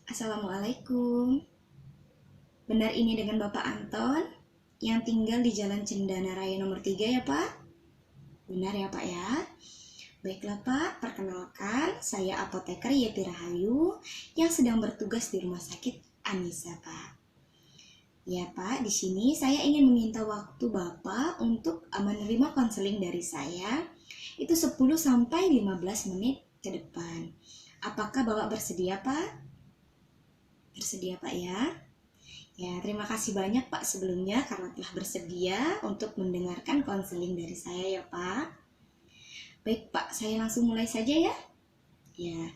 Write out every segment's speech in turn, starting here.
Assalamualaikum. Benar ini dengan Bapak Anton yang tinggal di Jalan Cendana Raya nomor 3 ya Pak? Benar ya Pak ya? Baiklah Pak, perkenalkan saya apoteker Yeti Rahayu yang sedang bertugas di Rumah Sakit Anissa Pak. Ya Pak, di sini saya ingin meminta waktu Bapak untuk menerima konseling dari saya itu 10 sampai 15 menit ke depan. Apakah Bapak bersedia Pak? Bersedia Pak ya? Ya, terima kasih banyak Pak sebelumnya karena telah bersedia untuk mendengarkan konseling dari saya ya Pak. Baik Pak, saya langsung mulai saja ya. Ya,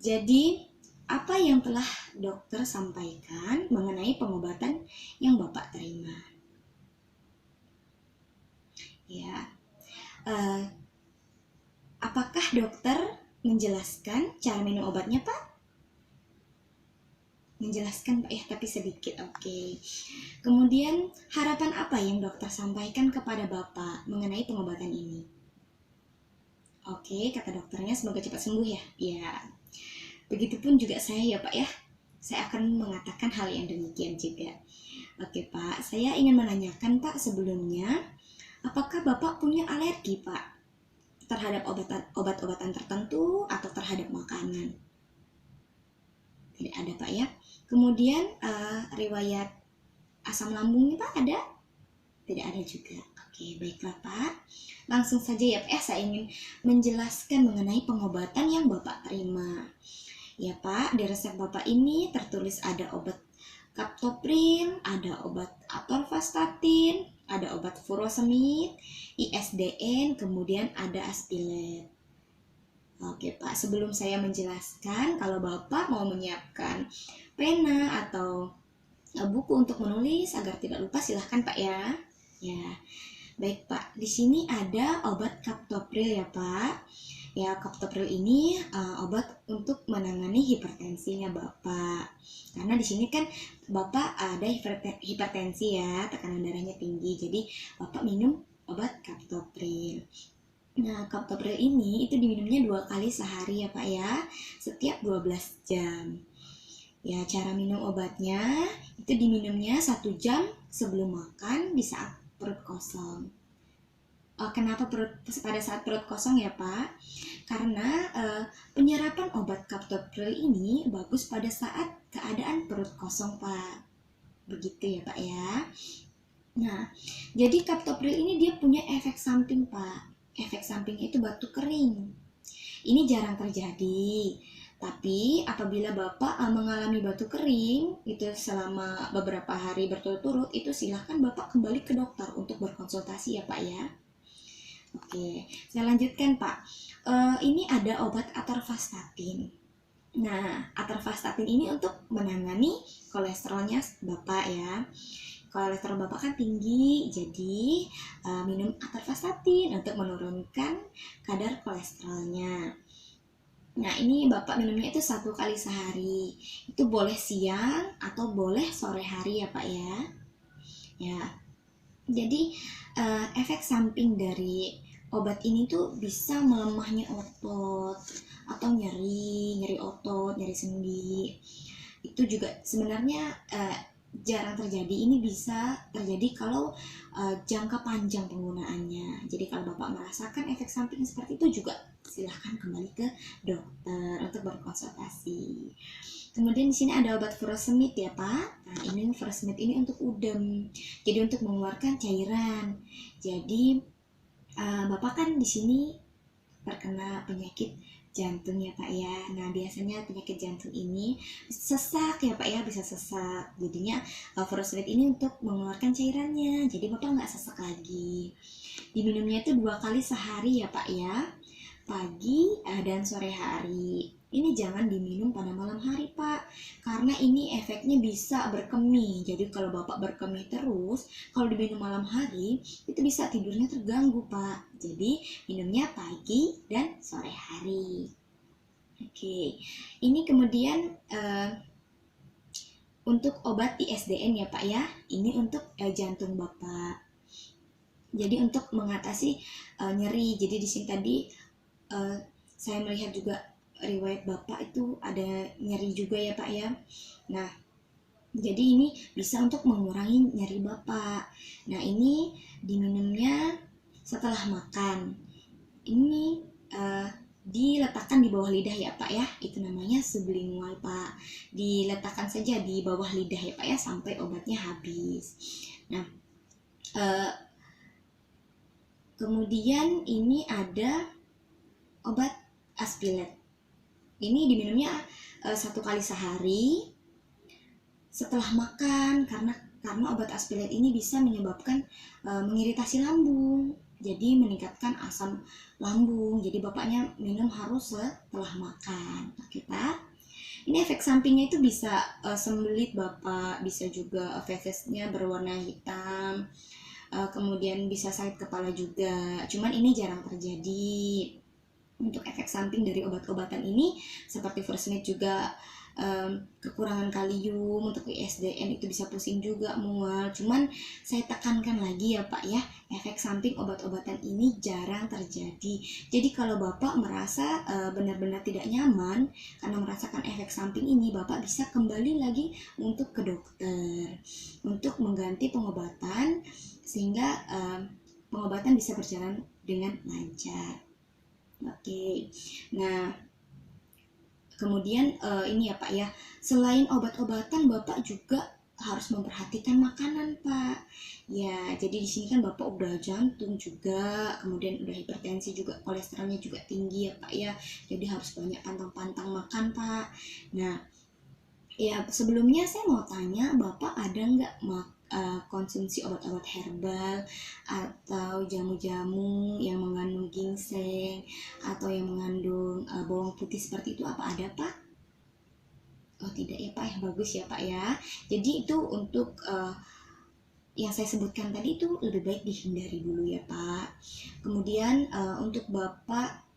jadi apa yang telah dokter sampaikan mengenai pengobatan yang Bapak terima? Ya, eh, apakah dokter menjelaskan cara minum obatnya Pak? Menjelaskan Pak ya, tapi sedikit. Oke. Kemudian harapan apa yang dokter sampaikan kepada Bapak mengenai pengobatan ini? Oke, kata dokternya semoga cepat sembuh ya. Ya, begitupun juga saya ya Pak ya. Saya akan mengatakan hal yang demikian juga. Oke Pak, saya ingin menanyakan Pak sebelumnya, apakah Bapak punya alergi Pak terhadap obat-obatan tertentu atau terhadap makanan? Tidak ada Pak ya. Kemudian riwayat asam lambungnya Pak ada? Tidak ada juga. Oke, baiklah Pak. Langsung saja ya Pak, saya ingin menjelaskan mengenai pengobatan yang Bapak terima. Ya Pak, di resep Bapak ini tertulis ada obat captopril, ada obat atorvastatin, ada obat furosemid, ISDN, kemudian ada aspilet. Oke Pak, sebelum saya menjelaskan, kalau Bapak mau menyiapkan pena atau buku untuk menulis agar tidak lupa silahkan Pak ya. Ya, baik Pak. Di sini ada obat captopril ya Pak. Ya, captopril ini obat untuk menangani hipertensinya Bapak. Karena di sini kan Bapak ada hipertensi ya, tekanan darahnya tinggi. Jadi Bapak minum obat captopril. Nah, captopril ini itu diminumnya 2 kali sehari ya Pak ya, setiap 12 jam. Ya, cara minum obatnya itu diminumnya 1 jam sebelum makan di saat perut kosong. Kenapa pada saat perut kosong ya Pak? Karena penyerapan obat captopril ini bagus pada saat keadaan perut kosong Pak. Begitu ya Pak ya. Nah, jadi captopril ini dia punya efek samping Pak. Efek sampingnya itu batuk kering. Ini jarang terjadi. Tapi apabila Bapak mengalami batuk kering itu selama beberapa hari berturut-turut, itu silahkan Bapak kembali ke dokter untuk berkonsultasi ya Pak ya. Oke, saya lanjutkan Pak. Ini ada obat atorvastatin. Nah, atorvastatin ini untuk menangani kolesterolnya Bapak ya. Kolesterol Bapak kan tinggi, jadi minum atorvastatin untuk menurunkan kadar kolesterolnya. Nah, ini Bapak minumnya itu 1 kali sehari. Itu boleh siang atau boleh sore hari ya Pak ya. Ya, jadi efek samping dari obat ini tuh bisa melemahnya otot atau nyeri otot, nyeri sendi. Itu juga sebenarnya jarang terjadi. Ini bisa terjadi kalau jangka panjang penggunaannya. Jadi kalau Bapak merasakan efek samping seperti itu juga silahkan kembali ke dokter untuk berkonsultasi. Kemudian di sini ada obat furosemid ya Pak. Nah, ini furosemid ini untuk udem. Jadi untuk mengeluarkan cairan. Jadi Bapak kan di sini terkena penyakit jantung ya Pak ya. Nah, biasanya penyakit jantung ini sesak ya Pak ya, bisa sesak. Jadinya furosemid ini untuk mengeluarkan cairannya. Jadi Bapak nggak sesak lagi. Diminumnya itu 2 kali sehari ya Pak ya, pagi dan sore hari. Ini jangan diminum pada malam hari Pak, karena ini efeknya bisa berkemih. Jadi kalau Bapak berkemih terus, kalau diminum malam hari, itu bisa tidurnya terganggu Pak. Jadi minumnya pagi dan sore hari. Oke, ini kemudian untuk obat ISDN ya Pak ya, ini untuk jantung Bapak. Jadi untuk mengatasi nyeri. Jadi di sini tadi saya melihat juga riwayat Bapak itu ada nyeri juga ya Pak ya. Nah, jadi ini bisa untuk mengurangi nyeri Bapak. Nah, ini diminumnya setelah makan. Ini diletakkan di bawah lidah ya Pak ya. Itu namanya sublingual Pak. Diletakkan saja di bawah lidah ya Pak ya sampai obatnya habis. Nah, kemudian ini ada obat Aspilet. Ini diminumnya 1 kali sehari setelah makan, karena obat Aspilet ini bisa menyebabkan mengiritasi lambung, jadi meningkatkan asam lambung. Jadi bapaknya minum harus setelah makan. Oke Pak. Ini efek sampingnya itu bisa sembelit Bapak, bisa juga fesesnya berwarna hitam, kemudian bisa sakit kepala juga. Cuman ini jarang terjadi. Untuk efek samping dari obat-obatan ini seperti Furosemide juga kekurangan kalium, untuk ISDN itu bisa pusing juga, mual. Cuman saya tekankan lagi ya Pak ya, efek samping obat-obatan ini jarang terjadi. Jadi kalau Bapak merasa benar-benar tidak nyaman karena merasakan efek samping ini, Bapak bisa kembali lagi untuk ke dokter untuk mengganti pengobatan sehingga pengobatan bisa berjalan dengan lancar. Oke, nah kemudian ini ya Pak ya, selain obat-obatan Bapak juga harus memperhatikan makanan Pak. Ya, jadi di sini kan Bapak udah jantung juga, kemudian udah hipertensi juga, kolesterolnya juga tinggi ya Pak ya. Jadi harus banyak pantang-pantang makan Pak. Nah, ya sebelumnya saya mau tanya, Bapak ada nggak konsumsi obat-obat herbal atau jamu-jamu yang mengandung ginseng atau yang mengandung bawang putih seperti itu, apa ada Pak? Oh tidak ya Pak, ya bagus ya Pak ya. Jadi itu untuk yang saya sebutkan tadi itu lebih baik dihindari dulu ya Pak. Kemudian untuk Bapak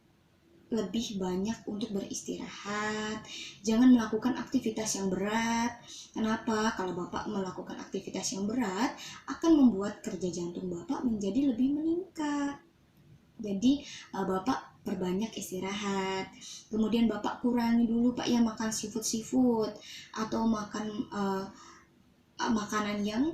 lebih banyak untuk beristirahat, jangan melakukan aktivitas yang berat. Kenapa? Kalau Bapak melakukan aktivitas yang berat akan membuat kerja jantung Bapak menjadi lebih meningkat. Jadi Bapak perbanyak istirahat. Kemudian Bapak kurangi dulu Pak ya makan seafood atau makan makanan yang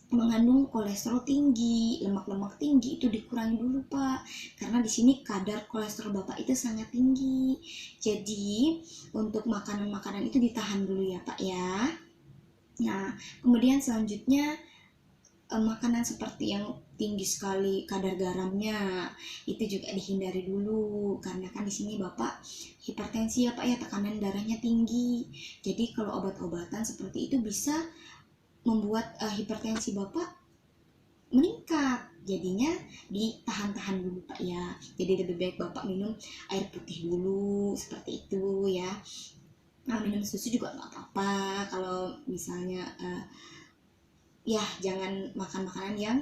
mengandung kolesterol tinggi, lemak-lemak tinggi itu dikurangi dulu Pak, karena di sini kadar kolesterol Bapak itu sangat tinggi. Jadi untuk makanan-makanan itu ditahan dulu ya Pak ya. Nah, kemudian selanjutnya makanan seperti yang tinggi sekali kadar garamnya itu juga dihindari dulu, karena kan di sini Bapak hipertensi ya Pak ya, tekanan darahnya tinggi. Jadi kalau obat-obatan seperti itu bisa membuat hipertensi Bapak meningkat. Jadinya ditahan-tahan dulu Pak ya. Jadi lebih baik Bapak minum air putih dulu seperti itu ya. Nah, minum susu juga nggak apa-apa kalau misalnya ya jangan makan makanan yang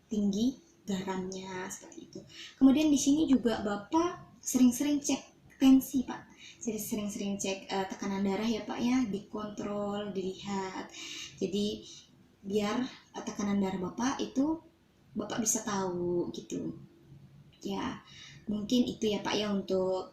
tinggi garamnya seperti itu. Kemudian di sini juga Bapak sering-sering cek tensi Pak. Jadi sering-sering cek tekanan darah ya Pak ya, dikontrol, dilihat. Jadi biar tekanan darah Bapak itu Bapak bisa tahu gitu. Ya, mungkin itu ya Pak ya untuk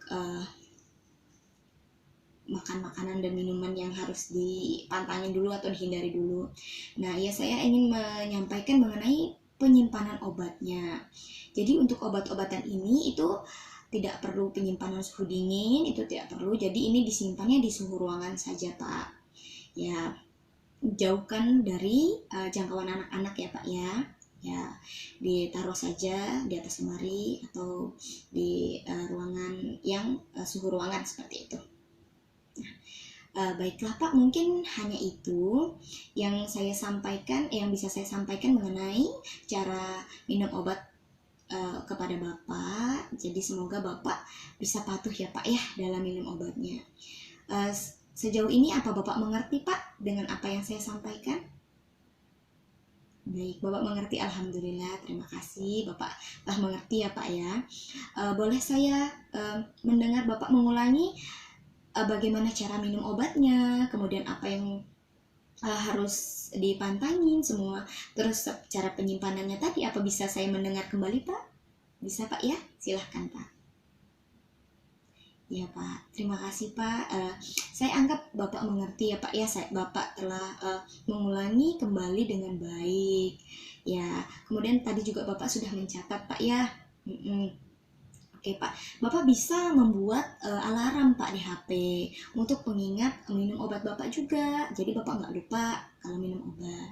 makan makanan dan minuman yang harus dipantangin dulu atau dihindari dulu. Nah, ya saya ingin menyampaikan mengenai penyimpanan obatnya. Jadi untuk obat-obatan ini itu tidak perlu penyimpanan suhu dingin, itu tidak perlu. Jadi ini disimpannya di suhu ruangan saja Pak. Ya, jauhkan dari jangkauan anak-anak ya Pak ya. Ya, ditaruh saja di atas lemari atau di ruangan yang suhu ruangan seperti itu. Baiklah Pak, mungkin hanya itu yang saya sampaikan, yang bisa saya sampaikan mengenai cara minum obat kepada Bapak. Jadi semoga Bapak bisa patuh ya Pak ya dalam minum obatnya. Sejauh ini apa Bapak mengerti Pak dengan apa yang saya sampaikan? Baik, Bapak mengerti, alhamdulillah, terima kasih Bapak telah mengerti ya Pak ya. Boleh saya mendengar Bapak mengulangi bagaimana cara minum obatnya, kemudian apa yang harus dipantangin semua, terus cara penyimpanannya tadi, apa bisa saya mendengar kembali Pak? Bisa Pak ya? Silahkan Pak. Ya Pak, terima kasih Pak. Saya anggap Bapak mengerti ya Pak ya. Bapak telah mengulangi kembali dengan baik. Ya, kemudian tadi juga Bapak sudah mencatat Pak ya. Mm-mm. Oke Pak, Bapak bisa membuat alarm Pak di HP untuk pengingat minum obat Bapak juga. Jadi Bapak nggak lupa kalau minum obat.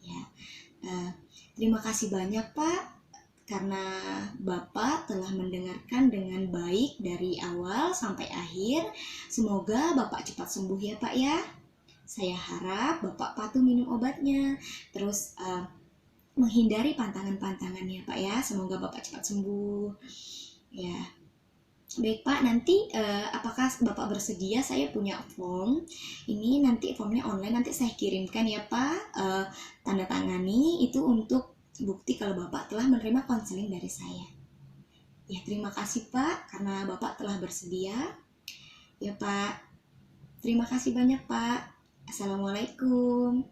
Ya, eh, terima kasih banyak Pak karena Bapak telah mendengarkan dengan baik dari awal sampai akhir. Semoga Bapak cepat sembuh ya Pak ya. Saya harap Bapak patuh minum obatnya. Terus menghindari pantangan-pantangannya Pak ya. Semoga Bapak cepat sembuh. Ya, baik Pak, nanti apakah Bapak bersedia saya punya form? Ini nanti formnya online, nanti saya kirimkan ya Pak. Tanda tangani itu untuk bukti kalau Bapak telah menerima konseling dari saya. Ya, terima kasih Pak karena Bapak telah bersedia. Ya Pak, terima kasih banyak Pak. Assalamualaikum.